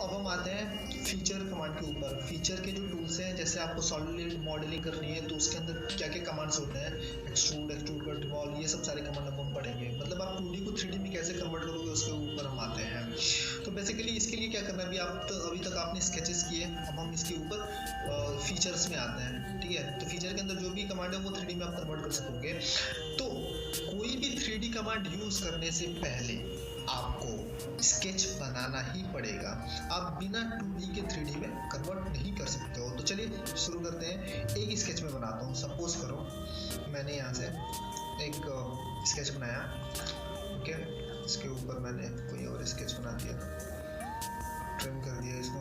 अब हम आते हैं फीचर कमांड के ऊपर। फीचर के जो टूल्स हैं, जैसे आपको सॉलिड मॉडलिंग करनी है तो उसके अंदर क्या क्या कमांड्स होते हैं, एक्सट्रूड कट, रिवॉल्व, ये सब सारे कमांड अब हम पढ़ेंगे। मतलब आप 2D को 3D में कैसे कन्वर्ट करोगे उसके ऊपर हम आते हैं। तो बेसिकली इसके लिए क्या करना है, अभी तक आपने स्केचेस किए, अब हम इसके ऊपर फीचर्स में आते हैं। ठीक है, तो फीचर के अंदर जो भी कमांड है वो 3D में आप कन्वर्ट कर सकोगे। तो कोई भी 3D कमांड यूज करने से पहले आपको स्केच बनाना ही पड़ेगा। आप बिना 2D के 3D में कन्वर्ट नहीं कर सकते हो। तो चलिए शुरू करते हैं। एक स्केच में बनाता हूँ। सपोज करो मैंने यहाँ से एक स्केच बनाया, ओके, इसके ऊपर मैंने कोई और स्केच बना दिया, ट्रिम कर दिया इसको।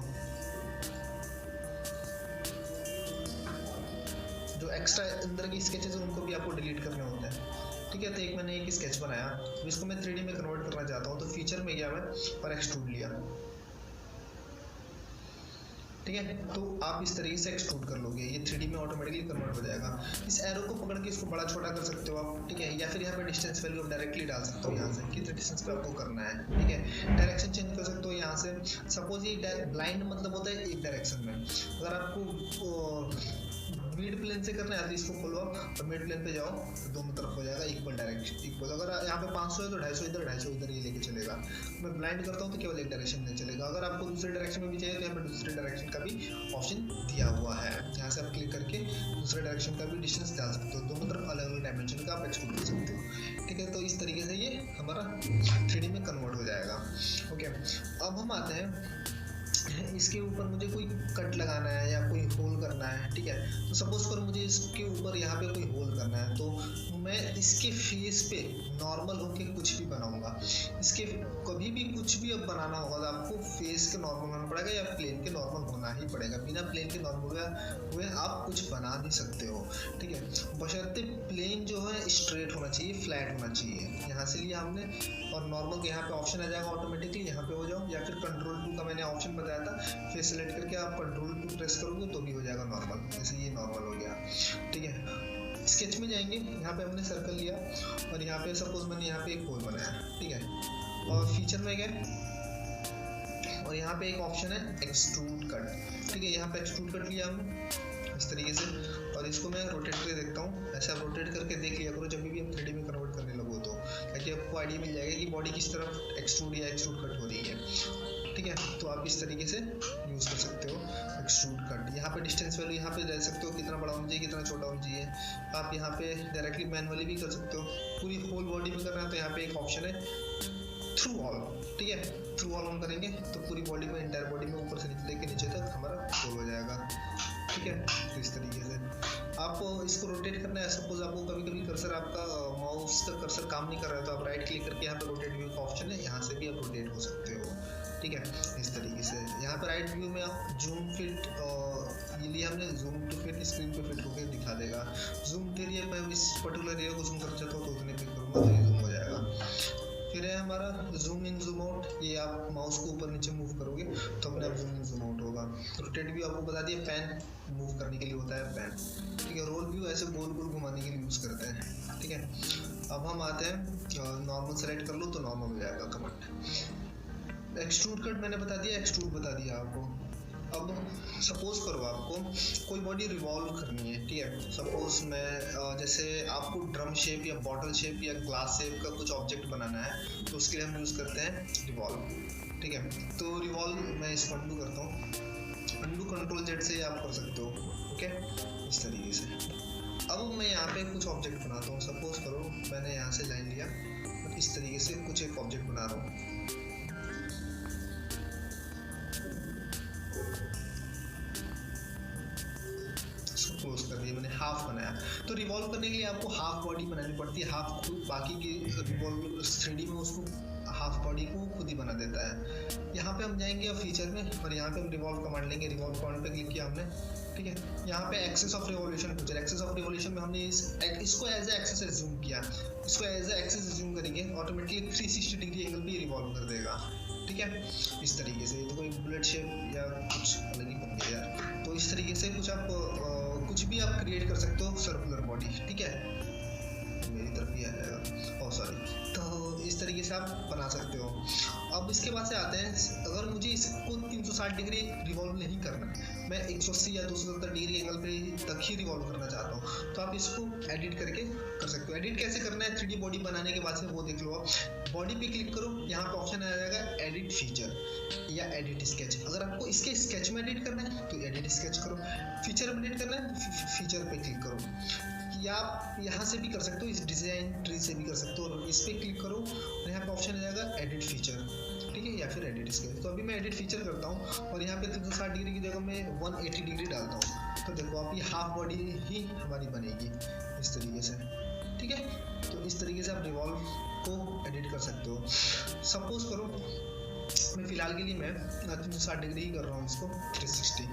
जो एक्स्ट्रा अंदर की स्केचेस हैं उनको भी आपको डिलीट करने होते हैं। ठीक है, तो एक मैंने एक स्केच बनाया, इसको मैं 3D में कन्वर्ट करना चाहता हूँ। तो फीचर में गया मैं और एक्सट्रूड लिया। ठीक है, तो आप इस तरीके से एक्सट्रूड कर लोगे, ये 3D में ऑटोमेटिकली कन्वर्ट हो जाएगा। इस एरो को पकड़ के इसको बड़ा छोटा कर सकते हो आप। ठीक है, या फिर यहाँ पे डिस्टेंस वैल्यू आप डायरेक्टली डाल सकते हो, यहाँ से कितने डिस्टेंस पे आपको करना है। ठीक है, डायरेक्शन चेंज कर सकते हो यहाँ से। सपोज ये ब्लाइंड मतलब होता है एक डायरेक्शन में। अगर आपको मिड प्लेन से करना है तो इसको खोलो और मिड प्लेन पे जाओ तो दोनों तरफ हो जाएगा इक्वल डायरेक्शन इक्वल। अगर यहाँ पे 500 है तो 250 इधर 250 उधर ये लेके चलेगा। मैं ब्लाइंड करता हूँ तो केवल एक डायरेक्शन में चलेगा। अगर आपको दूसरे डायरेक्शन में भी चाहिए तो यहाँ पे दूसरे डायरेक्शन का भी ऑप्शन दिया हुआ है। यहाँ से आप क्लिक करके दूसरे डायरेक्शन का भी डिस्टेंस डाल सकते हो। दोनों तरफ अलग अलग डायमेंशन का आप एक्सट्रूड कर सकते हो। ठीक है, तो इस तरीके से ये हमारा 3D में कन्वर्ट हो जाएगा। ओके, अब हम आते हैं इसके ऊपर मुझे कोई कट लगाना है या कोई होल करना है। ठीक है, तो सपोज करो मुझे इसके ऊपर यहाँ पे कोई होल करना है, तो मैं इसके फेस पे नॉर्मल होके कुछ भी बनाऊंगा। इसके कभी भी कुछ भी अब बनाना होगा तो आपको फेस के नॉर्मल होना पड़ेगा या प्लेन के नॉर्मल होना ही पड़ेगा। बिना प्लेन के नॉर्मल हुए आप कुछ बना नहीं सकते हो। ठीक है, बशर्ते प्लेन जो है स्ट्रेट होना चाहिए, फ्लैट होना चाहिए। यहाँ से लिया हमने और नॉर्मल यहाँ पे ऑप्शन आ जाएगा ऑटोमेटिकली, यहाँ पे हो जाओ, या फिर कंट्रोल 2 का मैंने ऑप्शन बताया था, फेस सेलेक्ट करके आप कंट्रोल 2 प्रेस करोगे तो भी हो जाएगा नॉर्मल। जैसे ये नॉर्मल हो गया। ठीक है, स्केच में जाएंगे, यहाँ पे हमने सर्कल लिया और यहाँ पे सपोज मैंने यहाँ पे एक होल बनाया। ठीक है, और फीचर में गए और यहाँ पे एक ऑप्शन है एक्सट्रूड कट। ठीक है, यहाँ पे एक्सट्रूड कट लिया हमने इस तरीके से और इसको मैं रोटेट करके देखता हूँ। ऐसा आप रोटेट करके देख लिया करो जब भी हम 3D में कन्वर्ट करने लगो तो, ताकि आपको आइडिया मिल जाएगा कि बॉडी किस तरफ एक्सट्रूड या एक्सट्रूड कट हो रही है। ठीक है, तो आप इस तरीके से यूज़ कर सकते हो एक्सट्रूड कट। यहाँ पे डिस्टेंस वैल्यू यहाँ पे दे सकते हो, कितना बड़ा होना चाहिए कितना छोटा होना चाहिए। आप यहाँ पे डायरेक्टली मैनुअली भी कर सकते हो। पूरी होल बॉडी में करना है तो यहाँ पे एक ऑप्शन है थ्रू ऑल। ठीक है, थ्रू ऑल ऑन करेंगे तो पूरी बॉडी में, इंटायर बॉडी में ऊपर से लेके नीचे तक हमारा होल हो जाएगा। ठीक है, तो इस तरीके से आप इसको रोटेट करना है। सपोज आपको कभी कभी कर्सर, आपका माउस का कर्सर काम नहीं कर रहा है तो आप राइट क्लिक करके यहाँ पे रोटेट व्यू का ऑप्शन है, यहाँ से भी आप रोटेट हो सकते हो। ठीक है, इस तरीके से यहाँ पे राइट व्यू में आप जूम फिट ये लिया हमने, जूम टू फिट स्क्रीन पे फिट होकर दिखा देगा। जूम के लिए मैं इस पर्टिकुलर एरिया को जूम करना चाहता हूँ तो उतने क्लिक करूँगा तो ये जूम हो जाएगा। फिर है हमारा जूम इन जूम आउट, ये आप माउस को ऊपर नीचे मूव करोगे तो अपने आप जूम इन जूम आउट होगा। रोटेट व्यू आपको बता दिया, पैन मूव करने के लिए होता है पैन। ठीक है, रोल व्यू ऐसे गोल गोल घुमाने के लिए यूज़ करते हैं। ठीक है, अब हम आते हैं नॉर्मल सेलेक्ट कर लो तो नॉर्मल हो जाएगा कमांड। एक्सट्रूड कट मैंने बता दिया, एक्सट्रूड बता दिया आपको। अब सपोज करो आपको कोई बॉडी रिवॉल्व करनी है। ठीक है, सपोज मैं जैसे आपको ड्रम शेप या बॉटल शेप या ग्लास शेप का कुछ ऑब्जेक्ट बनाना है तो उसके लिए हम यूज़ करते हैं रिवॉल्व। ठीक है, तो रिवॉल्व मैं इसको अंडू करता हूँ, अंडू कंट्रोल जेड से आप कर सकते हो। ओके, इस तरीके से अब मैं यहाँ पे कुछ ऑब्जेक्ट बनाता हूँ। सपोज करो मैंने यहाँ से लाइन लिया और इस तरीके से कुछ एक ऑब्जेक्ट बना रहा हूँ। क्लोज कर दिया, मैंने हाफ बनाया। तो रिवॉल्व करने के लिए आपको हाफ बॉडी बनानी पड़ती है, हाफ खुद, बाकी के रिवॉल्व 3D में उसको हाफ बॉडी को खुद ही बना देता है। यहाँ पे हम जाएंगे और फीचर में और यहाँ पे हम रिवॉल्व कमांड लेंगे। रिवॉल्व कमांड पे क्लिक किया हमने। ठीक है, यहाँ पे एक्सेस ऑफ रिवॉल्यूशन पूछा। एक्सेस ऑफ रिवॉल्यूशन में हमने इसको एज ए एक्सेस एज्यूम किया। इसको एज ए एक्सेस एज्यूम करेंगे ऑटोमेटिकली 360 डिग्री एंगल पे रिवॉल्व कर देगा। ठीक है, इस तरीके से। तो कोई बुलेट शेप या कुछ अलग ही बन गया यार। तो इस तरीके से कुछ आप कुछ भी आप क्रिएट कर सकते हो सर्कुलर बॉडी। ठीक है, मेरी तरफ ही आ जाएगा, ओह सॉरी। तो इस तरीके से आप बना सकते हो। अब इसके बाद से आते हैं, अगर मुझे इसको 360 160 डिग्री रिवॉल्व नहीं करना है, मैं 180 या 270 डिग्री एंगल पे तक ही रिवॉल्व करना चाहता हूँ, तो आप इसको एडिट करके कर सकते हो। एडिट कैसे करना है 3D बॉडी बनाने के बाद से वो देख लो आप। बॉडी पे क्लिक करो, यहाँ पे ऑप्शन आ जाएगा एडिट फीचर या एडिट स्केच। अगर आपको इसके स्केच में एडिट करना है तो एडिट स्केच करो, फीचर में एडिट करना है फीचर पे क्लिक करो, या आप यहाँ से भी कर सकते हो, इस डिजाइन ट्री से भी कर सकते हो। और इस पे क्लिक करो और यहाँ पे ऑप्शन आ जाएगा एडिट फीचर, ठीक है, या फिर एडिट स्केच। तो अभी मैं एडिट फीचर करता हूँ और यहाँ पे 360 डिग्री की जगह मैं 180 डिग्री डालता हूँ, तो देखो आप ये हाफ बॉडी ही हमारी बनेगी इस तरीके से, ठीक है। तो इस तरीके से आप रिवॉल्व को एडिट कर सकते हो। सपोज करो मैं फिलहाल के लिए मैं 360 डिग्री ही कर रहा हूँ इसको 360,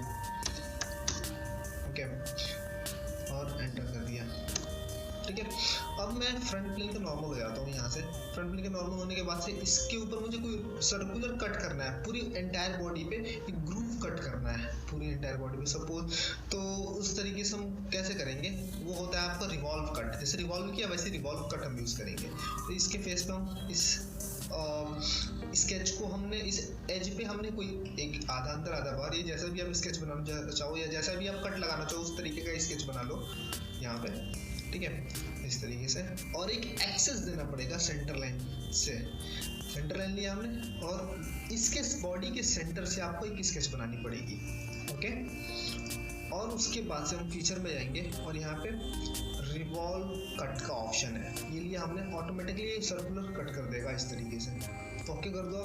ओके, और एंटर कर दिया, ठीक है। अब मैं फ्रंट प्लेन का नॉर्मल हो जाता हूँ। यहाँ से फ्रंट प्लेन के नॉर्मल होने के बाद से इसके ऊपर मुझे कोई सर्कुलर कट करना है, पूरी एंटायर बॉडी पे एक ग्रूव कट करना है, पूरी एंटायर बॉडी पे सपोज। तो उस तरीके से हम कैसे करेंगे, वो होता है आपका रिवॉल्व कट। जैसे रिवॉल्व किया वैसे रिवॉल्व कट हम यूज़ करेंगे। तो इसके फेस पे हम इस स्केच को हमने इस एज पे हमने कोई एक आधा अंदर आधा बार, ये जैसा भी आप स्केच बनाना चाहो या जैसा भी आप कट लगाना चाहो उस तरीके का स्केच बना लो यहाँ पे, ठीक है, इस तरीके से। और एक एक्सेस देना पड़ेगा सेंटर लाइन से, सेंटर लाइन लिया हमने और इसके बॉडी के सेंटर से आपको एक स्केच बनानी पड़ेगी, ओके। और उसके बाद से हम फीचर में जाएंगे और यहाँ पे रिवॉल्व कट का ऑप्शन है, ये लिया हमने, ऑटोमेटिकली सर्कुलर कट कर देगा इस तरीके से। ओके कर दो,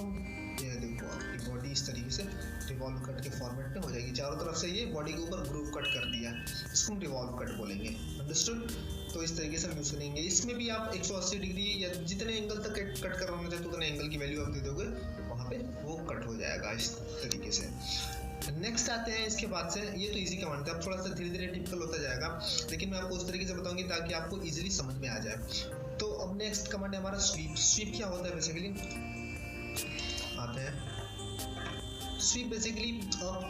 ये देखो आपकी बॉडी इस तरीके से रिवॉल्व कट के फॉर्मेट में हो जाएगी। चारों तरफ से ये बॉडी के ऊपर ग्रूव कट कर दिया, इसको हम रिवॉल्व कट बोलेंगे, अंडरस्टूड। तो इस तरीके से हम यूज़ करेंगे। इसमें भी आप 180 डिग्री या जितने एंगल तक कट करना चाहते हो उतने एंगल की वैल्यू आप दे दोगे, वहाँ पे वो कट हो जाएगा इस तरीके से। नेक्स्ट आते हैं इसके बाद से, ये तो इजी कमांड था, अब थोड़ा सा धीरे धीरे टिपिकल होता जाएगा, लेकिन मैं आपको उस तरीके से बताऊंगी ताकि आपको इजीली समझ में आ जाए। तो अब नेक्स्ट कमांड है हमारा स्वीप। स्वीप क्या होता है बेसिकली, आते हैं। स्वीप बेसिकली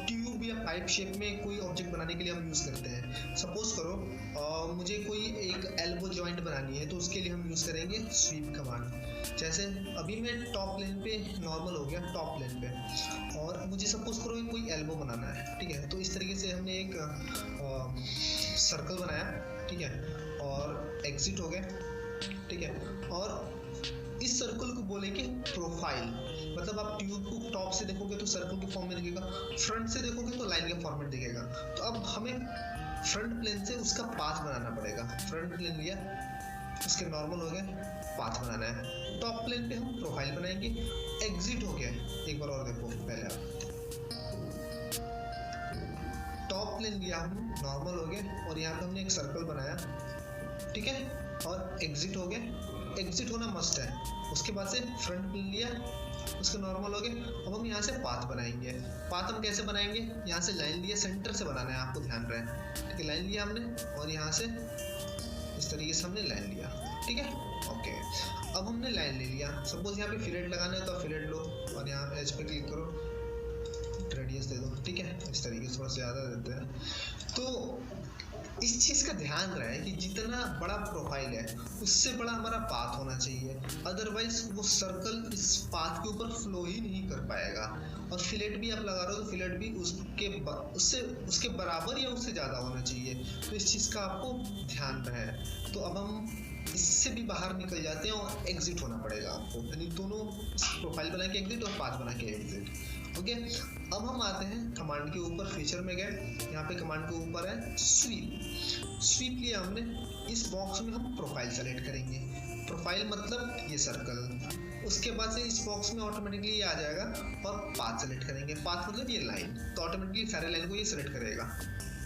ट्यूब या पाइप शेप में कोई ऑब्जेक्ट बनाने के लिए हम यूज़ करते हैं। सपोज करो मुझे कोई एक एल्बो जॉइंट बनानी है, तो उसके लिए हम यूज़ करेंगे स्वीप कमांड। जैसे अभी मैं टॉप प्लेन पे नॉर्मल हो गया, टॉप प्लेन पे, और मुझे सपोज करो कोई एल्बो बनाना है, ठीक है। तो इस तरीके से हमने एक सर्कल बनाया, ठीक है, और एग्जिट हो गया, ठीक है। और इस सर्कल को बोलेंगे प्रोफाइल, मतलब आप ट्यूब को टॉप से देखोगे तो सर्कल के फॉर्म में दिखेगा, फ्रंट से देखोगे तो लाइन के फॉर्म में दिखेगा। तो अब हमें फ्रंट प्लेन से उसका पाथ बनाना पड़ेगा। फ्रंट प्लेन लिया, उसके नॉर्मल हो गया, पाथ बनाना है। टॉप प्लेन पे हम प्रोफाइल बनाएंगे, एग्जिट हो गया, एक बार और देखो पहले आप, टॉप प्लेन लिया हम, नॉर्मल हो गया, और यहाँ पे हमने एक सर्कल बनाया, ठीक है, और एग्जिट हो गया। एग्जिट होना मस्ट है। उसके बाद से फ्रंट प्लेन लिया, उसके नॉर्मल हो गए। अब हम यहाँ से पाथ बनाएंगे। पाथ हम कैसे बनाएंगे, यहाँ से लाइन लिया, सेंटर से बनाना है, आपको ध्यान रहे, ठीक है। लाइन लिया हमने और यहाँ से इस तरीके से हमने लाइन लिया, ठीक है, ओके। अब हमने लाइन ले लिया, सपोज यहाँ पे फिलेट लगाना है तो आप फिलेट लो और यहाँ एज पे क्लिक करो, रेडियस दे दो, ठीक है, इस तरीके से थोड़ा सा ज़्यादा देते हैं। तो इस चीज़ का ध्यान रहे कि जितना बड़ा प्रोफाइल है उससे बड़ा हमारा पाथ होना चाहिए, अदरवाइज वो सर्कल इस पाथ के ऊपर फ्लो ही नहीं कर पाएगा। और फिलेट भी आप लगा रहे हो तो फिलेट भी उसके बराबर या उससे ज़्यादा होना चाहिए। तो इस चीज़ का आपको ध्यान रहे। तो अब हम इससे भी बाहर निकल जाते हैं और एग्जिट होना पड़ेगा आपको, यानी दोनों प्रोफाइल बना के एग्जिट और पाथ बना के एग्जिट, ओके। अब हम आते हैं कमांड के ऊपर, फीचर में गए, यहाँ पे कमांड के ऊपर है स्वीप। स्वीप लिया हमने, इस बॉक्स में हम प्रोफाइल सेलेक्ट करेंगे। प्रोफाइल मतलब ये सर्कल, उसके बाद से इस बॉक्स में ऑटोमेटिकली ये आ जाएगा और पाथ सेलेक्ट करेंगे। पाथ मतलब ये लाइन, तो ऑटोमेटिकली सारे लाइन को ये सेलेक्ट करेगा,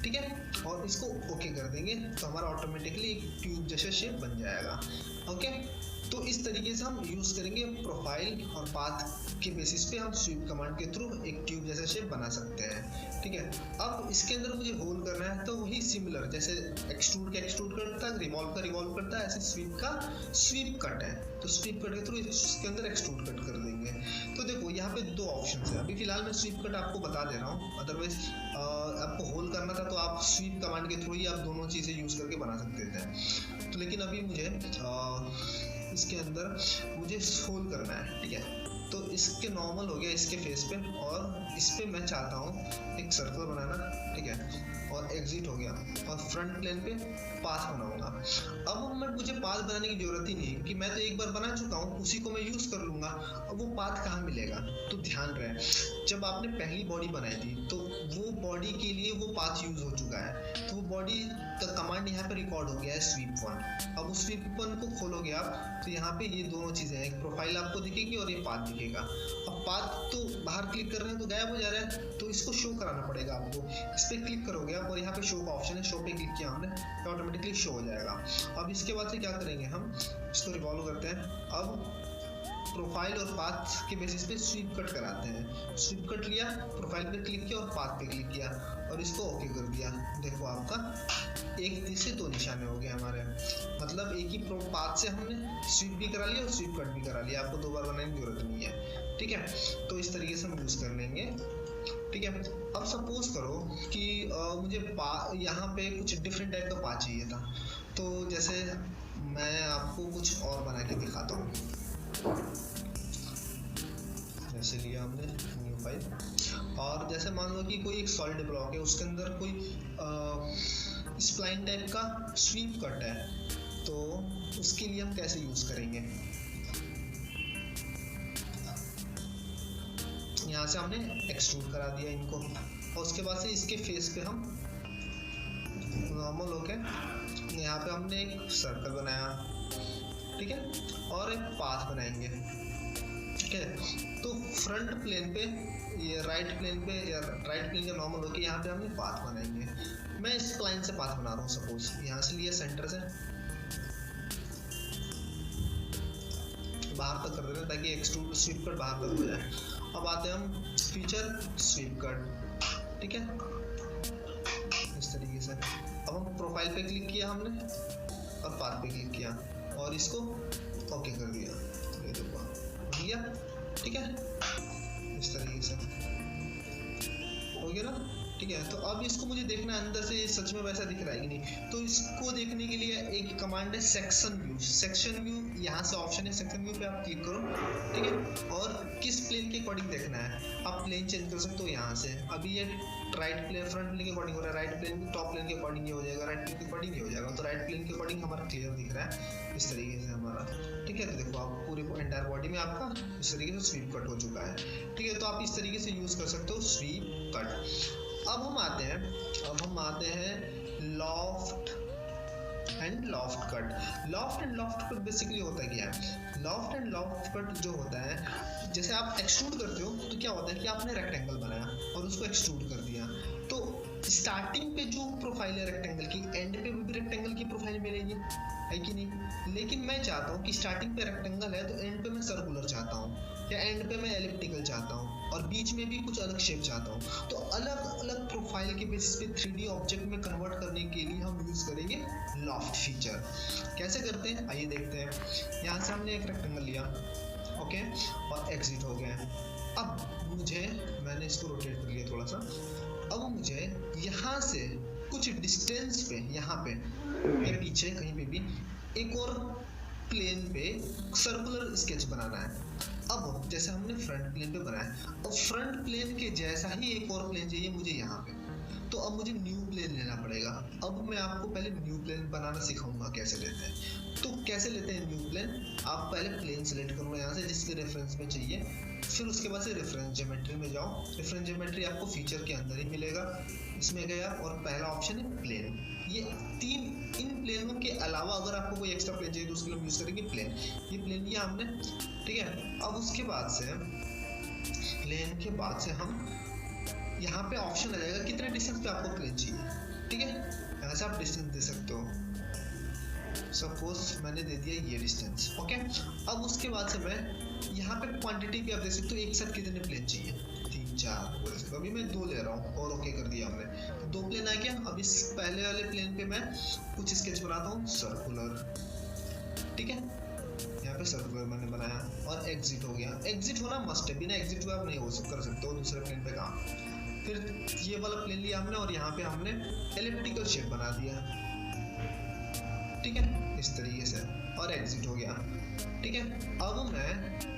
ठीक है, और इसको ओके कर देंगे तो हमारा ऑटोमेटिकली एक ट्यूब जैसा शेप बन जाएगा, ओके। तो इस तरीके से हम यूज़ करेंगे प्रोफाइल और पाथ के बेसिस पे हम स्वीप कमांड के थ्रू एक ट्यूब जैसा शेप बना सकते हैं, ठीक है। अब इसके अंदर मुझे होल करना है तो वही सिमिलर, जैसे एक्सट्रूड का एक्सट्रूड करता है, रिवॉल्व का रिवॉल्व करता है, ऐसे स्वीप का स्वीप कट है, तो स्वीप कट के थ्रू इसके अंदर एक्सट्रूड कट कर देंगे। तो देखो यहाँ पे दो ऑप्शन है, अभी फिलहाल मैं स्वीप कट आपको बता दे रहा हूँ, अदरवाइज आपको होल करना था तो आप स्वीप कमांड के थ्रू ही आप दोनों चीज़ें यूज़ करके बना सकते थे। तो लेकिन अभी मुझे इसके अंदर मुझे होल करना है, ठीक है। तो इसके नॉर्मल हो गया इसके फेस पे, और इस पे मैं चाहता हूँ एक सर्कल बनाना, ठीक है, और एग्जिट हो गया, और फ्रंट प्लेन पे पाथ बनाऊंगा। अब मुझे पाथ बनाने की जरूरत ही नहीं है कि मैं तो एक बार बना चुका हूँ, उसी को मैं यूज कर लूंगा। अब वो पाथ कहाँ मिलेगा? तो ध्यान रहे, जब आपने पहली बॉडी बनाई थी तो वो बॉडी के लिए वो पाथ यूज हो चुका है, तो वो बॉडी का कमांड यहाँ पे रिकॉर्ड हो गया है स्वीप 1। अब उस स्वीप 1 को खोलोगे आप तो यहाँ पे ये दोनों चीजें हैं, एक प्रोफाइल आपको दिखेगी और ये पाथ दिखेगा। अब पाथ तो बाहर क्लिक कर रहे हैं तो गायब हो जा रहा है, तो इसको शो कराना पड़ेगा आपको। इस पे क्लिक करोगे आप और यहाँ पे शो का ऑप्शन है, शो पे क्लिक किया हमने तो ऑटोमेटिकली शो हो जाएगा। अब इसके बाद से क्या करेंगे, हम इसको रिवॉल्व करते हैं। अब प्रोफाइल और पाथ के बेसिस पे स्वीप कट कराते हैं। स्वीप कट लिया, प्रोफाइल पे क्लिक किया और पाथ पे क्लिक किया और इसको ओके कर दिया। देखो आपका एक से दो निशाने हो गए हमारे, मतलब एक ही पाथ से हमने स्वीप भी करा लिया और स्वीप कट भी करा लिया, आपको दो बार बनाने की जरूरत नहीं है, ठीक है। तो इस तरीके से हम यूज कर लेंगे, ठीक है। अब सपोज करो कि मुझे यहाँ पे कुछ डिफरेंट टाइप का पाथ चाहिए था, तो जैसे मैं आपको कुछ और बना के दिखाता हूँ। जैसे लिया हमने न्यू फाइल, और जैसे मान लो कि कोई एक सॉलिड ब्लॉक है, उसके अंदर कोई स्प्लाइन टाइप का स्वीप कट है, तो उसके लिए हम कैसे यूज करेंगे। यहाँ से हमने एक्सट्रूड करा दिया इनको, और उसके बाद से इसके फेस पे हम नॉर्मल होके यहाँ पे हमने एक सर्कल बनाया, ठीक है, और एक पाथ बनाएंगे, ठीक है। तो फ्रंट प्लेन पे ये राइट प्लेन पे या राइट प्लेन का नॉर्मल होके यहाँ पे हमने पाथ बनाएंगे। मैं इस प्लाइन से पाथ बना रहा हूँ, सपोज यहाँ से लिया सेंटर से बाहर तक कर दे रहे हैं ताकि एक्सट्रूड स्वीप कट बाहर तक हो जाए। अब आते हैं हम फीचर स्वीप कट, ठीक है, इस तरीके से। अब हम प्रोफाइल पे क्लिक किया हमने और पाथ पे क्लिक किया और इसको ओके कर दिया, ये देखो हो गया, ठीक है, इस तरीके से हो गया ना, ठीक है। तो अब इसको मुझे देखना है अंदर से सच में वैसा दिख रहा है कि नहीं, तो इसको देखने के लिए एक कमांड है सेक्शन व्यू। सेक्शन व्यू यहाँ से ऑप्शन है, सेक्शन व्यू पे आप क्लिक करो, ठीक है, और किस प्लेन के अकॉर्डिंग देखना है आप प्लेन चेंज कर सकते हो यहाँ से। अभी ये राइट प्लेन फ्रंट प्लेन के अकॉर्डिंग हो रहा है, राइट प्लेन टॉप प्लेन के अकॉर्डिंग ये हो जाएगा, राइट प्लेन के अकॉर्डिंग ये हो जाएगा, तो राइट प्लेन के अकॉर्डिंग हमारा क्लियर दिख रहा है इस तरीके से हमारा, ठीक है। तो देखो आप पूरे एंटायर बॉडी में आपका इस तरीके से स्वीप कट हो चुका है, ठीक है। तो आप इस तरीके से यूज कर सकते हो स्वीप कट। अब हम आते हैं loft and loft cut. Loft and loft cut basically होता क्या है? लॉफ्ट एंड लॉफ्ट कट जो होता है, जैसे आप एक्सट्रूड करते हो तो क्या होता है कि आपने रेक्टेंगल बनाया और उसको एक्सट्रूड कर दिया, तो स्टार्टिंग पे जो प्रोफाइल है रेक्टेंगल की, एंड पे भी रेक्टेंगल की प्रोफाइल मिलेगी, है कि नहीं। लेकिन मैं चाहता हूँ कि स्टार्टिंग पे रेक्टेंगल है तो एंड पे मैं सर्कुलर चाहता हूँ, या एंड पे मैं एलिप्टिकल चाहता हूँ, और बीच में भी कुछ अलग शेप चाहता हूँ। तो अलग अलग प्रोफाइल के बेसिस पे 3D ऑब्जेक्ट में कन्वर्ट करने के लिए हम यूज करेंगे लॉफ्ट फीचर। कैसे करते हैं आइए देखते हैं। यहाँ से हमने एक रेक्टेंगल लिया, ओके, और एग्जिट हो गए। अब मैंने इसको रोटेट कर लिया थोड़ा सा। अब मुझे यहाँ से कुछ डिस्टेंस पे, यहाँ पे या पीछे कहीं पे भी एक और प्लेन पे सर्कुलर स्केच बनाना है। अब जैसे हमने फ्रंट प्लेन पे बनाया, अब फ्रंट प्लेन के जैसा ही एक और प्लेन चाहिए मुझे यहाँ पे, तो अब मुझे न्यू प्लेन लेना पड़ेगा। अब मैं आपको पहले न्यू प्लेन बनाना सिखाऊंगा कैसे लेते हैं। तो कैसे लेते हैं न्यू प्लेन, आप पहले प्लेन सेलेक्ट करो यहाँ से जिसके रेफरेंस में चाहिए, फिर उसके बाद से रेफरेंस ज्योमेट्री में जाओ। रेफरेंस ज्योमेट्री आपको फीचर के अंदर ही मिलेगा, इसमें गया और पहला ऑप्शन है प्लेन। ये इन प्लेनों के अलावा अगर आपको कोई एक्स्ट्रा प्लेन चाहिए तो उसके लिए हम यूज करेंगे प्लेन। ये प्लेन लिया हमने, ठीक है। अब उसके बाद से प्लेन के बाद से हम यहाँ पे ऑप्शन आ जाएगा कितने डिस्टेंस पे आपको प्लेन चाहिए, ठीक है। यहाँ से आप डिस्टेंस दे सकते हो, सपोज मैंने दे दिया ये डिस्टेंस, ओके। अब उसके बाद से मैं यहाँ पे क्वांटिटी भी आप देख सकते हो, एक साथ कितने प्लेन चाहिए, 3 4, अभी मैं 2 ले रहा हूँ और ओके कर दिया हमने, तो 2 प्लेन आ गया। अब इस पहले वाले प्लेन पे मैं कुछ स्केच बनाता हूँ सर्कुलर, ठीक है। यहाँ पे सर्कुलर मैंने बनाया और एग्जिट हो गया। एग्जिट होना मस्ट है, बिना एग्जिट हुए आप नहीं कर सकते हो दूसरे प्लेन पे काम। फिर ये वाला प्लेन लिया हमने और यहाँ पे हमने एलिप्टिकल शेप बना दिया, ठीक है, इस तरीके से, और एग्जिट हो गया। ठीक है। अब मैं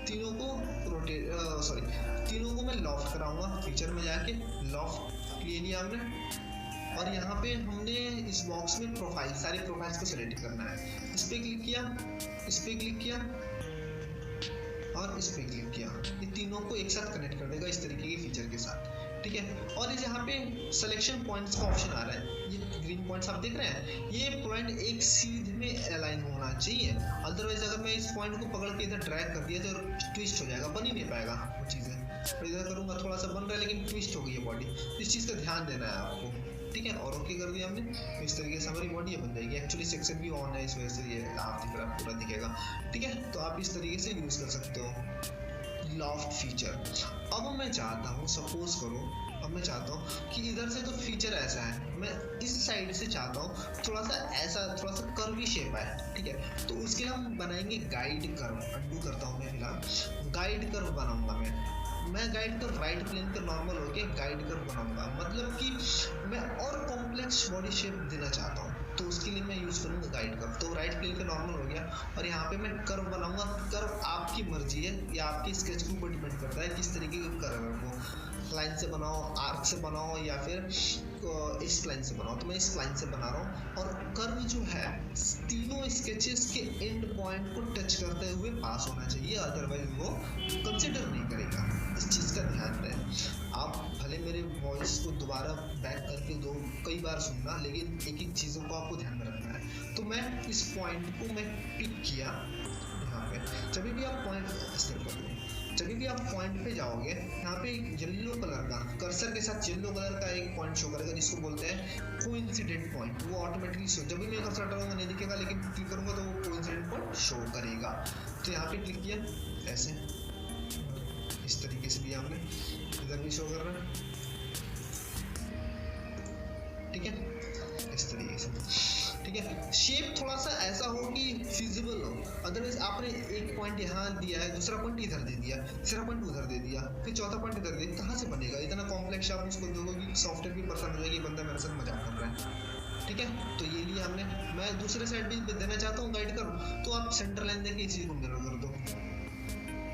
तीनों को तीनों को मैं लॉफ्ट कराऊंगा। फीचर में जाके लॉफ्ट ले लिया हमने, और यहाँ पे हमने इस बॉक्स में प्रोफाइल, सारी प्रोफाइल्स को सिलेक्ट करना है। इस पे क्लिक किया, इस पे क्लिक किया और इस पे क्लिक किया। ये तीनों को एक साथ कनेक्ट कर देगा इस तरीके के फीचर के साथ, ठीक है। और इस यहाँ पे सिलेक्शन पॉइंट्स का ऑप्शन आ रहा है, ये ग्रीन पॉइंट्स आप देख रहे हैं, ये पॉइंट एक सीध में अलाइन होना चाहिए। अदरवाइज अगर मैं इस पॉइंट को पकड़ के इधर ड्रैग कर दिया तो ट्विस्ट हो जाएगा, बन ही नहीं पाएगा वो चीज़ें। तो इधर करूँगा, थोड़ा सा बन रहा है लेकिन ट्विस्ट हो गई है बॉडी, इस चीज़ का ध्यान देना है आपको, ठीक है। और ओके कर दिया हमने, इस तरीके से हमारी बॉडी बन जाएगी। एक्चुअली सेक्शन भी ऑन है, इस वजह से ये आप दिख रहा पूरा दिखेगा, ठीक है। तो आप इस तरीके से यूज़ कर सकते हो लॉफ्ट फीचर। अब मैं चाहता हूँ, सपोज करो अब मैं चाहता हूँ कि इधर से तो फीचर ऐसा है, मैं इस साइड से चाहता हूँ थोड़ा सा ऐसा, थोड़ा सा कर्वी शेप है, ठीक है। तो उसके लिए हम बनाएंगे गाइड कर्व। अंडू करता हूँ मैं फिलहाल, गाइड कर्व बनाऊंगा मैं गाइड कर्व राइट प्लेन पे नॉर्मल होके गाइड कर्व बनाऊंगा। मतलब कि मैं और कॉम्प्लेक्स बॉडी शेप देना चाहता हूँ, तो उसके लिए मैं यूज़ करूँगा गाइड कर्व। तो राइट प्लेन पे नॉर्मल हो गया, और यहाँ पे मैं कर्व बनाऊंगा। कर्व आपकी मर्जी है, या आपके स्केच के ऊपर डिपेंड करता है किस तरीके का कर्व है वो। लाइन से बनाओ, आर्क से बनाओ, या फिर इस लाइन से बनाओ। तो मैं इस लाइन से बना रहा हूँ। और कर्व जो है तीनों स्केचेस के एंड पॉइंट को टच करते हुए पास होना चाहिए, अदरवाइज वो कंसिडर नहीं करेगा। इस चीज़ का ध्यान रहे। आप भले मेरे वॉइस को दोबारा बैक करके दो, कई बार सुनना, लेकिन एक एक चीज़ों को आपको ध्यान में रखना है। तो मैं इस पॉइंट को मैं पिक किया यहाँ पे। जब भी आप पॉइंट जब भी आप पॉइंट पे जाओगे, यहाँ पे येलो कलर का कर्सर के साथ येलो कलर का एक पॉइंट शो करेगा, जिसको बोलते हैं कोइंसिडेंट पॉइंट। वो ऑटोमेटिकली शो, जब भी मैं कर्सर हटाऊंगा नहीं दिखेगा, लेकिन क्लिक करूंगा तो वो कोइंसिडेंट पॉइंट शो करेगा। तो यहाँ पे क्लिक किया ऐसे, इस तरीके से भी आपने इधर भी शो कर रहा है, ठीक है, इस तरीके से, ठीक है। शेप थोड़ा सा ऐसा हो कि फिजिबल हो, अदरवाइज आपने एक पॉइंट यहाँ दिया है, दूसरा पॉइंट इधर दे दिया, तीसरा पॉइंट उधर दे दिया, फिर चौथा पॉइंट इधर दे दिया, कहाँ से बनेगा? इतना कॉम्प्लेक्स आप उसको दोगे कि सॉफ्टवेयर भी परेशान हो जाएगी, बंदा मेरे साथ मजाक कर रहा है, ठीक है। तो ये लिया हमने। मैं दूसरे साइड भी देना चाहता हूँ गाइड कर, तो आप सेंटर लाइन देके इसी को मिरर कर दो,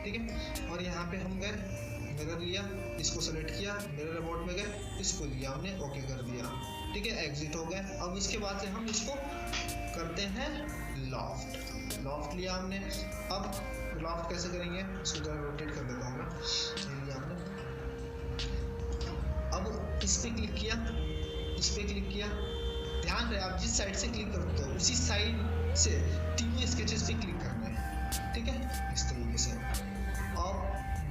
ठीक है। और यहाँ पे हम गए, मिरर लिया, इसको सेलेक्ट किया, मिरर अबाउट में गए, इसको लिया हमने, ओके कर दिया, ठीक है, एग्जिट हो गया। अब इसके बाद से हम इसको करते हैं लॉफ्ट। लॉफ्ट लिया हमने। अब लॉफ्ट कैसे करेंगे, इसको जरा रोटेट कर देता हूँ मैं, ये लिया हमने। अब इस पे क्लिक किया, इस पे क्लिक किया, ध्यान रहे आप जिस साइड से क्लिक करते हो उसी साइड से तीनों स्केचेस पे क्लिक करना है, ठीक है, इस तरीके से। अब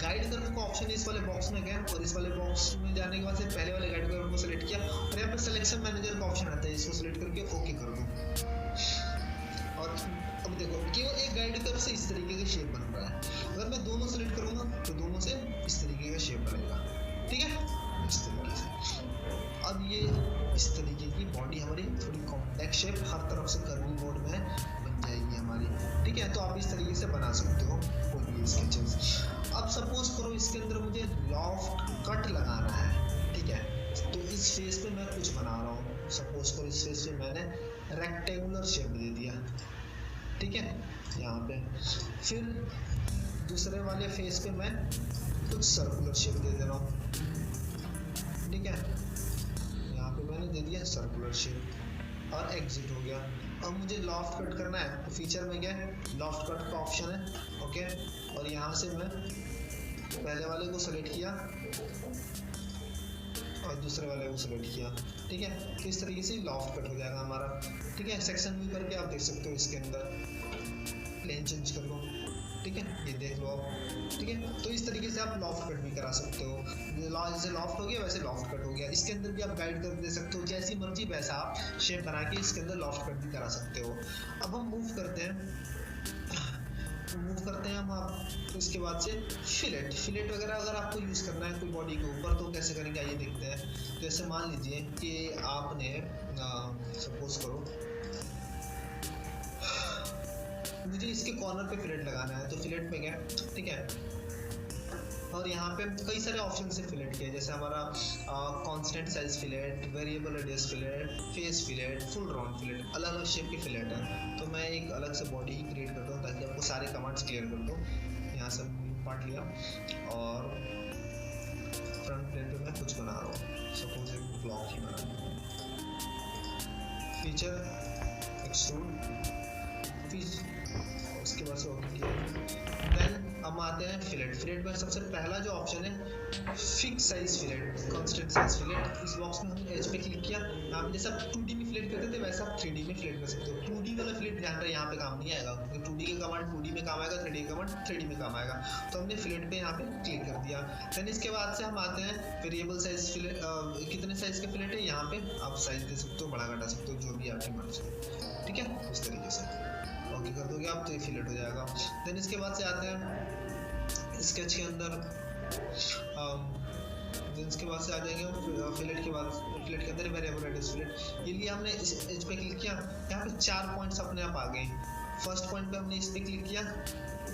गाइड कर्व का ऑप्शन इस वाले बॉक्स में गए, और इस वाले बॉक्स में जाने के बाद से पहले वाले गाइड कर्व को सिलेक्ट किया, और यहाँ पे सिलेक्शन मैनेजर का ऑप्शन आता है, इसको सिलेक्ट करके ओके कर दो। और अब देखो केवल एक गाइड कर्व से इस तरीके का शेप बन रहा है। अगर मैं दोनों सिलेक्ट करूंगा तो दोनों से इस तरीके का शेप बनेगा, ठीक है, इस तरीके से। अब ये इस तरीके की बॉडी हमारी थोड़ी कॉम्पैक्ट शेप, हर तरफ से कर्वी मोड में बन जाएगी हमारी, ठीक है। तो आप इस तरीके से बना सकते हो कोई भी स्केचेस। अब सपोज करो इसके अंदर मुझे लॉफ्ट कट लगाना है, ठीक है। तो इस फेस पे मैं कुछ बना रहा हूँ, सपोज करो इस फेस पे मैंने रेक्टेंगुलर शेप दे दिया, ठीक है, यहाँ पे। फिर दूसरे वाले फेस पे मैं कुछ सर्कुलर शेप दे दे रहा हूँ, ठीक है, यहाँ पे मैंने दे दिया सर्कुलर शेप, और एग्जिट हो गया। अब मुझे लॉफ्ट कट करना है, तो फीचर में गया, लॉफ्ट कट का ऑप्शन है, ओके। और यहाँ से मैं पहले वाले को सेलेक्ट किया और दूसरे वाले को सेलेक्ट किया, ठीक है। तो इस तरीके से लॉफ्ट कट हो जाएगा हमारा, ठीक है। सेक्शन व्यू करके आप देख सकते हो, इसके अंदर प्लेन चेंज कर लो, ठीक है, ये देख लो आप, ठीक है। तो इस तरीके से आप लॉफ्ट कट भी करा सकते हो, जैसे लॉफ्ट हो गया वैसे लॉफ्ट कट हो गया। इसके अंदर भी आप गाइड कर दे सकते हो, जैसी मर्जी वैसा आप शेप बना के इसके अंदर लॉफ्ट कट भी करा सकते हो। अब हम मूव करते हैं हम आप। इसके बाद से फिलेट वगैरह अगर आपको यूज़ करना है कोई बॉडी के ऊपर, तो कैसे करेंगे आइए देखते हैं। जैसे मान लीजिए कि आपने सपोज करो मुझे इसके कॉर्नर पे फिलेट लगाना है, तो फिलेट पे गया, ठीक है, और यहाँ पे कई सारे ऑप्शन से फिलेट किया, जैसे हमारा constant size fillet, variable radius fillet, face fillet, full round fillet, अलग अलग शेप के फिलेट हैं। तो मैं एक अलग से बॉडी ही क्रिएट करता हूँ ताकि आपको सारे कमांड्स क्लियर कर दूँ। यहाँ से पार्ट लिया और फ्रंट प्लेन पे मैं कुछ बना रहा हूँ, सपोज एक ब्लॉक ही बना रहा हूँ। फीचर एक्सट्रूड, उसके बाद से ओके किया। देन हम आते हैं फिलेट। फिलेट में सबसे पहला जो ऑप्शन है fix size fillet, constant size fillet. इस बॉक्स में हमने एज पे क्लिक किया। आप जैसे 2D में फिलेट करते थे वैसा आप 3D में फिलेट कर सकते हो। 2D वाला फिलेट ध्यान रहे यहाँ पे काम नहीं आएगा, क्योंकि 2D के कमांड 2D में काम आएगा, 3D का कमांड 3D में काम आएगा। तो हमने फिलेट पे यहाँ पे क्लिक कर दिया। देन इसके बाद से हम आते हैं वेरिएबल साइज फिलेट। कितने साइज के फिलेट है यहाँ पे आप साइज दे सकते हो, बड़ा घटा सकते हो, जो भी आपकी मर्जी, ठीक है। इस तरीके से ओके कर दोगे आप तो ये फिलेट हो जाएगा। देन इसके बाद से आते हैं स्केच के अंदर। देन इसके बाद से आ जाएंगे फिलेट के बाद, फिलेट के अंदर वेरिएबल रेडियस फिलेट। ये लिए हमने इस एज पे क्लिक किया, यहाँ पे 4 पॉइंट्स अपने आप आ गए। फर्स्ट पॉइंट पे हमने इस पे क्लिक किया,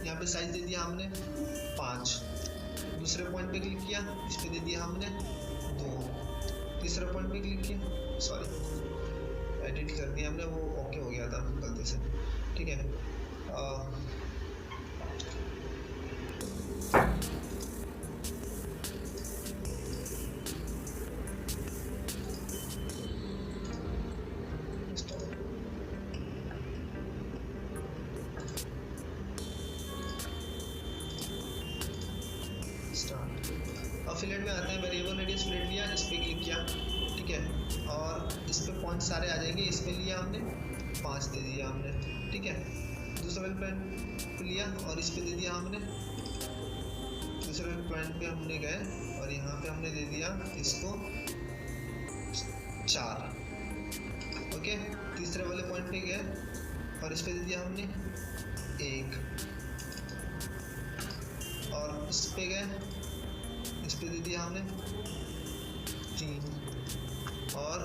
यहाँ पे साइज दे दिया हमने 5। दूसरे पॉइंट पे क्लिक किया, इस पे दे दिया हमने 2। तीसरे पॉइंट पे क्लिक किया, सॉरी एडिट कर दिया हमने, वो ओके हो गया था गलती से, ठीक है। अब फिलेट में आते हैं, वेरिएबल रेडियस फिलेट लिया, इस पे क्लिक किया, ठीक है। और इस पे पॉइंट सारे आ जाएंगे। इस पे लिया हमने 5 दे दिया हमने, ठीक है। दूसरे पॉइंट लिया और इस पे दे दिया हमने, दूसरे पॉइंट पे हमने गए और यहाँ पे हमने दे दिया इसको 4, ओके। तीसरे वाले पॉइंट पे गए और इस पे दे दिया हमने 1 और इस पे गए, इस पे दे दिया हमने 3। और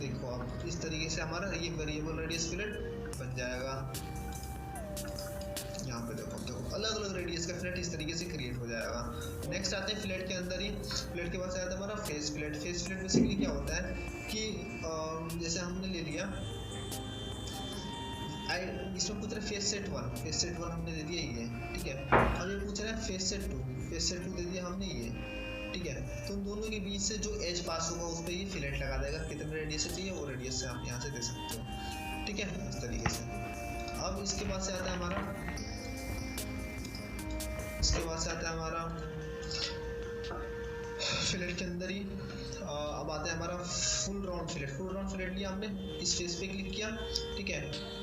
देखो आप इस तरीके से हमारा ये वेरिएबल रेडियस फिलेट बन जाएगा। यहाँ पे देखो अलग अलग रेडियस का फिलेट इस तरीके से क्रिएट हो जाएगा। नेक्स्ट आते हैं फिलेट के अंदर ही, फिलेट के बाद से आता है हमारा face fillet. Face fillet basically क्या होता है कि जैसे हमने ले लिया इसमें पूछ रहा है फेस सेट 1, फेस सेट 1 हमने दे दिया ये, ठीक है। अब ये पूछ रहा है फेस सेट 2, फेस सेट 2 दे दिया हमने ये, ठीक है। तो उन दोनों के बीच से जो एज पास होगा उस पर ये फिलेट लगा देगा। कितने रेडियस से चाहिए वो रेडियस से आप यहाँ से दे सकते हो, ठीक है, इस तरीके से। अब इसके बाद से आता है हमारा, इसके बाद से आता है हमारा फिलेट के अंदर ही अब आता है हमारा full round fillet. Full round fillet लिया हमने, इस फेस पे क्लिक किया, ठीक है।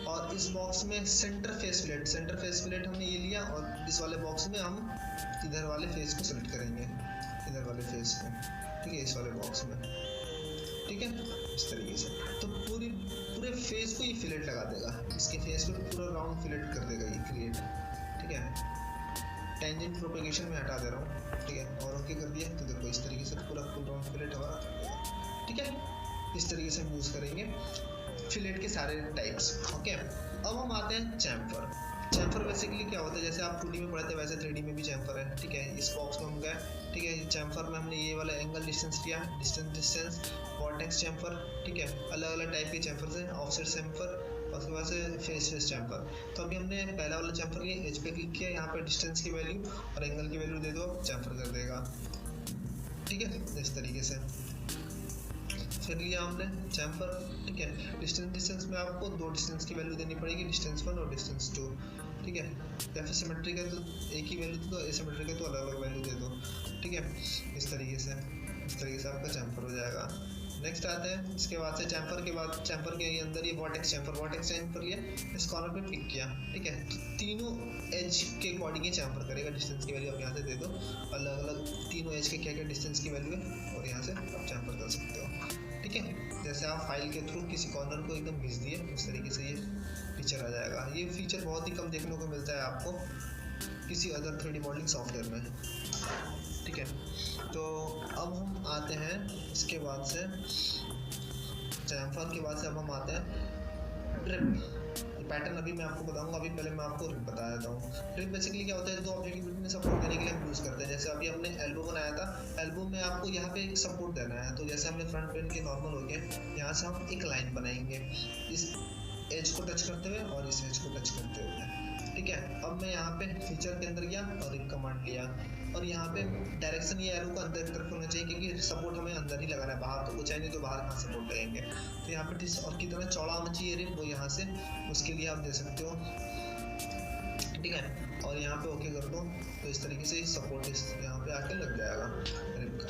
और इस बॉक्स में centre face fillet, centre face fillet हमने ये लिया और इस वाले बॉक्स में हम इधर वाले फेस को सेलेक्ट करेंगे, इधर वाले फेस को, ठीक है, इस वाले बॉक्स में, ठीक है, इस तरीके से। तो पूरे फेस को ये फिलेट लगा देगा, इसके फेस पे पूरा राउंड फिलेट कर देगा ये क्रिएट, ठीक है। टेंजेंट प्रोपेगेशन में हटा दे रहा हूँ, ठीक है, और ओके कर दिया। तो देखो इस तरीके से पूरा फुल राउंड फिलेट हमारा, ठीक है। इस तरीके से हम यूज करेंगे फिलेट के सारे टाइप्स, ओके। अब हम आते हैं चैम्फर। चैम्फर बेसिकली क्या होता है, जैसे आप 2D में पढ़े थे वैसे 3D में भी चैम्फर है, ठीक है। इस बॉक्स में हम गए, ठीक है। चैम्फर में हमने ये वाला एंगल डिस्टेंस लिया, डिस्टेंस वर्टेक्स चैम्फर, ठीक है। अलग अलग टाइप के चैम्फर हैं, ऑफसेट चैम्फर, उसके बाद से फेस चैम्फर। तो अभी हमने पहला वाला चैम्फर लिया, एज पे क्लिक किया, यहाँ पे डिस्टेंस की वैल्यू और एंगल की वैल्यू दे दो, चैम्फर कर देगा, ठीक है, इस तरीके से। फिर लिया हमने चैम्फर, ठीक है। डिस्टेंस में आपको 2 डिस्टेंस की वैल्यू देनी पड़ेगी, डिस्टेंस 1 और डिस्टेंस 2, ठीक है। या फिर सिमेट्रिक है तो एक ही वैल्यू दे दो, एसिमेट्रिक है तो अलग अलग वैल्यू दे दो, ठीक है, इस तरीके से आपका चैम्फर हो जाएगा। नेक्स्ट आते हैं, इसके बाद से चैम्फर के बाद, चैम्फर के अंदर ये वर्टेक्स चैम्फर लिया, इस कॉर्नर पे पिक किया, ठीक है। तो तीनों एज के अकॉर्डिंग ही चैम्फर करेगा। डिस्टेंस की वैल्यू आप यहाँ से दे दो, अलग अलग तीनों एज के क्या क्या डिस्टेंस की वैल्यू है और यहाँ से आप चैम्फर कर सकते हो, ठीक है। जैसे आप फाइल के थ्रू किसी कॉर्नर को एकदम घिस दिए, उस तरीके से ये फीचर आ जाएगा। ये फीचर बहुत ही कम देखने को मिलता है आपको किसी अदर 3D मॉडलिंग सॉफ्टवेयर में, ठीक है। तो अब हम आते हैं इसके बाद से चैम्फर के बाद से अब हम आते हैं ड्रिप। पैटर्न अभी मैं आपको बताऊंगा, अभी पहले मैं आपको रिप बता देता हूँ। रिप बेसिकली क्या होता है, दो ऑब्जेक्ट के बीच में सपोर्ट देने के लिए हम यूज़ करते हैं। जैसे अभी हमने एल्बो बनाया था, एल्बो में आपको यहाँ पे एक सपोर्ट देना है, तो जैसे हमने फ्रंट प्लेन के नॉर्मल हो गए, यहाँ से हम एक लाइन बनाएंगे इस एज को टच करते हुए और इस एज को टच करते हुए, ठीक है। अब मैं यहाँ पे फीचर के अंदर गया और रिप कमांड लिया, और यहाँ पे डायरेक्शन ये एरो को अंदर की तरफ होना चाहिए, क्योंकि सपोर्ट हमें अंदर ही लगाना है, बाहर तो कुछ है नहीं, तो बाहर कहाँ सपोर्ट लगेंगे। तो यहाँ पे और कितना चौड़ा होना चाहिए रिप, वो यहाँ से उसके लिए आप दे सकते हो, ठीक है। और यहाँ पे ओके कर दो, तो इस तरीके से सपोर्ट यहाँ पे आके लग जाएगा रिप का,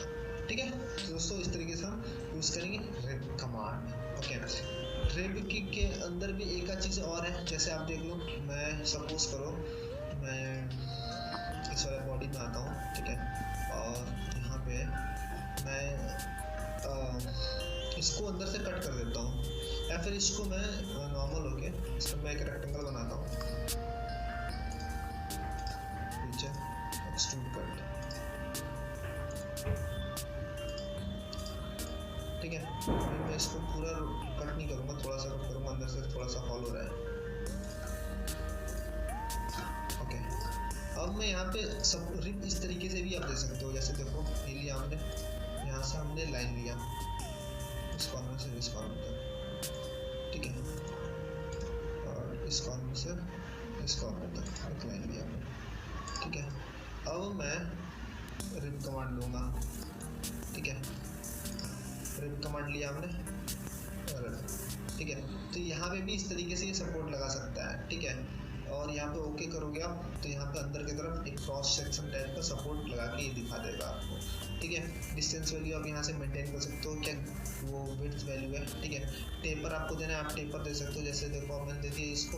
ठीक है। तो दोस्तों इस तरीके से हम यूज़ करेंगे रिप कमांड, ओके। रिप के अंदर भी एक आध चीज़ और है, जैसे आप देख लो, मैं सपोज करो मैं इस वाले बॉडी में आता हूँ, ठीक है, और यहाँ पे मैं इसको अंदर से कट कर देता हूँ, या फिर इसको मैं नॉर्मल होके इसको मैं एक रेक्टेंगल बनाता हूँ, नीचे एक्सट्रूड कट, ठीक है। मैं इसको पूरा कट नहीं करूँगा, थोड़ा सा कट करूँगा, अंदर से थोड़ा सा हॉल हो रहा है, ओके। अब मैं यहाँ पे सब रिप इस तरीके से भी आप दे सकते हो, जैसे देखो ये लिया हमने, यहाँ से हमने लाइन लिया इस कॉर्नर से इस कॉर्नर तक, ठीक है, और इस कॉर्नर से इस कॉर्नर तक एक लाइन लिया हमने, ठीक है। अब मैं रिप कमांड लूँगा, ठीक है, रिप कमांड लिया हमने, ठीक है। तो यहाँ पे भी इस तरीके से ये सपोर्ट लगा सकता है, ठीक है। और यहाँ पे ओके करोगे आप, तो यहाँ पे अंदर की तरफ एक क्रॉस सेक्शन टाइप का सपोर्ट लगा के ये दिखा देगा आपको, ठीक है। डिस्टेंस वैल्यू आप यहाँ से मेंटेन कर सकते हो, क्या वो विड्थ वैल्यू है, ठीक है। टेपर आपको देना है, आप टेपर दे सकते हो, जैसे देखो मैंने दे दिया इसको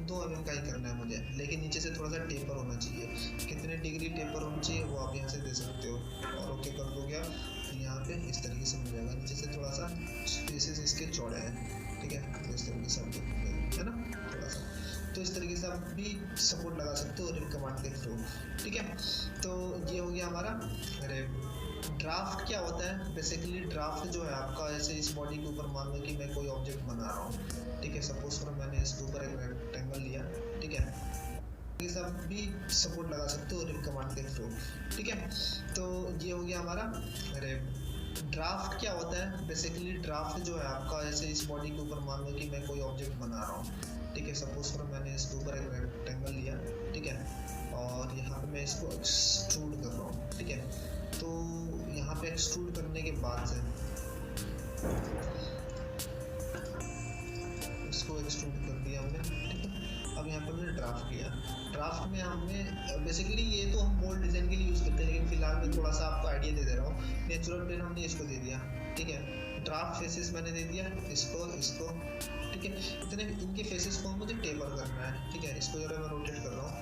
2 mm का ही करना है मुझे, लेकिन नीचे से थोड़ा सा टेपर होना चाहिए, कितने डिग्री टेपर होना चाहिए वो आप यहाँ से दे सकते हो, और ओके कर दोगे आप, तो यहाँ पे इस तरीके से मिल जाएगा। नीचे से थोड़ा सा स्पेसेस इसके चौड़े हैं, ठीक है, तो इस तरीके से है ना, थोड़ा सा, तो इस तरीके से आप भी सपोर्ट लगा सकते हो रिप कमांड के थ्रू, ठीक है। तो ये हो गया हमारा रिप। ड्राफ्ट क्या होता है, बेसिकली ड्राफ्ट जो है आपका, जैसे इस बॉडी के ऊपर मान लो कि मैं कोई ऑब्जेक्ट बना रहा हूँ, ठीक है, सपोज करो मैंने इसके ऊपर एक रेक्टेंगल लिया, ठीक है, ये सब भी सपोर्ट लगा सकते हो रिप कमांड के थ्रू, ठीक है। तो ये हो गया हमारा रिप। ड्राफ्ट क्या होता है, बेसिकली ड्राफ्ट जो है आपका, जैसे इस बॉडी के ऊपर मान लो कि मैं कोई ऑब्जेक्ट बना रहा हूँ, ठीक है, सपोज करो मैंने इसके ऊपर एक रेक्टेंगल लिया, ठीक है, और यहाँ पे मैं इसको एक्सट्रूड कर रहा हूँ, ठीक है। तो यहाँ पे एक्सट्रूड करने के बाद से इसको एक्सट्रूड कर दिया हमने, ठीक है। अब यहाँ पे हमने ड्राफ्ट लिया, ड्राफ्ट में हमने बेसिकली ये तो हम मोल्ड डिज़ाइन के लिए यूज़ करते हैं, लेकिन फिलहाल मैं थोड़ा सा आपको आइडिया दे दे रहा हूँ। नेचुरल प्लेन हमने इसको दे दिया, ठीक है, ड्राफ्ट फेसेस मैंने दे दिया इसको, ठीक है। इतने इनके फेसेस को मुझे टेपर करना है, ठीक है, इसको जरा मैं रोटेट कर रहा हूँ,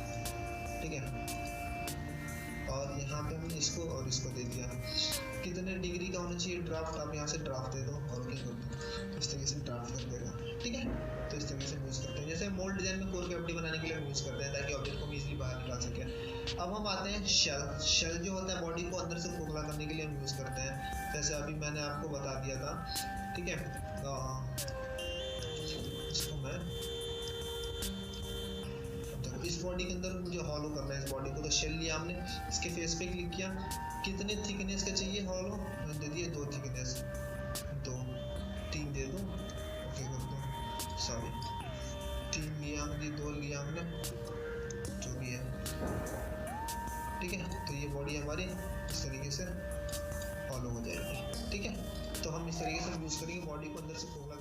ठीक है, और यहाँ पे हमने इसको और इसको दे दिया। कितने डिग्री का होना चाहिए ड्राफ्ट, आप यहाँ से ड्राफ्ट दे दो और ओके कर दो, तो इस तरीके से ड्राफ्ट कर देगा, ठीक है। तो इस तरीके से यूज़ करते हैं, जैसे मोल्ड डिज़ाइन में कोर कैविटी बनाने के लिए हम यूज़ करते हैं, ताकि ऑब्जेक्ट को इजीली बाहर निकाल सके। अब हम आते हैं शेल। शेल जो होता है बॉडी को अंदर से खोखला करने के लिए हम यूज़ करते हैं, जैसे अभी मैंने आपको बता दिया था, ठीक है। इसको मैं इस बॉडी के अंदर मुझे हॉलो करना है इस बॉडी को, तो शेल लिया हमने, इसके फेस पे क्लिक किया, कितने थिकनेस का चाहिए हॉलो, मैंने दे दिए 2 थिकनेस, 2 3 दे दो, ओके कर दो, सॉरी 3 लिया हमने, 2 लिया हमने, जो भी है, ठीक है। तो ये बॉडी हमारी इस तरीके से हॉलो हो जाएगी, ठीक है। तो हम इस तरीके से यूज़ करेंगे बॉडी को अंदर से खोखला